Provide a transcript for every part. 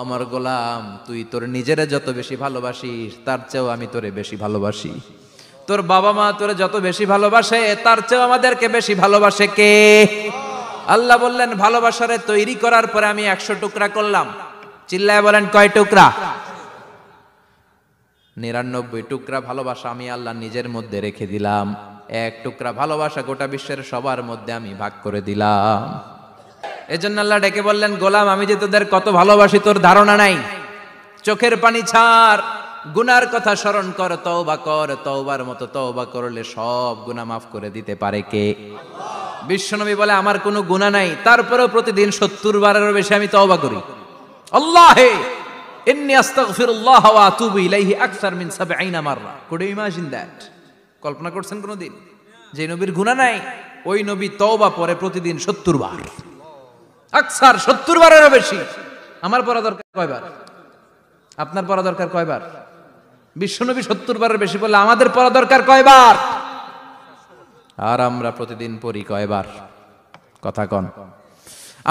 আমার গোলাম, তুই তোর নিজেরে যত বেশি ভালোবাসিস তার চেয়েও আমি তোরে বেশি ভালোবাসি। তোর বাবা মা তোরে যত বেশি ভালোবাসে তার চেয়েও আমাদেরকে বেশি ভালোবাসে কে? আল্লাহ বললেন, ভালোবাসারে তৈরি করার পরে আমি 100 টুকরা করলাম। চিল্লায় বলেন, কয় টুকরা? 99 টুকরা ভালোবাসা আমি আল্লাহ নিজের মধ্যে রেখে দিলাম। 1 টুকরা ভালোবাসা গোটা বিশ্বের সবার মধ্যে আমি ভাগ করে দিলাম। এজন্য আল্লাহ ডেকে বললেন, গোলাম আমি যে তোদের কত ভালোবাসি তোর ধারণা নাই। চোখের পানি ছাড়, গুনার কথা স্মরণ কর, তওবা কর। তওবার মতো তওবা করলে সব গুনাহ মাফ করে দিতে পারে কে? বিশ্বনবী বলে, আমার কোনো গুনাহ নাই, তারপরেও প্রতিদিন 70 বারেরও বেশি আমি তওবা করি। আল্লাহে ইন্নী আস্তাগফিরুল্লাহ ওয়া আতুবু ইলাইহি আকসার মিন 70 মাররা। Could you imagine that? কল্পনা করছেন কোনদিন যে নবীর গুনাহ নাই, ওই নবী তওবা পড়ে প্রতিদিন 70 বার, আকসার 70 বারেরও বেশি। আমার পড়া দরকার কয়বার? আপনার পড়া দরকার কয়বার? বিশ্বনবী 70 বারের বেশি বললে আমাদের পড়া দরকার কয়বার? আর আমরা প্রতিদিন পড়ি কয়বার? কথা কন।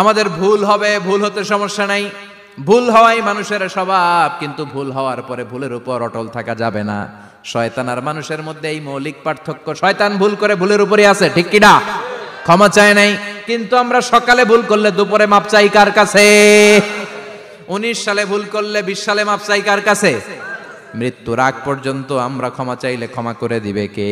আমাদের ভুল হবে, ভুল হতে সমস্যা নাই, ভুল হওয়াই মানুষের স্বভাব, কিন্তু ভুল হওয়ার পরে ভুলের উপর অটল থাকা যাবে না। শয়তান আর মানুষের মধ্যে এই মৌলিক পার্থক্য। শয়তান ভুল করে ভুলের উপরই আছে, ঠিক কি না? ক্ষমা চায় নাই, কিন্তু আমরা সকালে ভুল করলে দুপুরে মাপ চাই কার কাছে? 19 সালে ভুল করলে 20 সালে মাপ চাই কার কাছে? মৃত্যুর আগ পর্যন্ত আমরা ক্ষমা চাইলে ক্ষমা করে দিবে কে?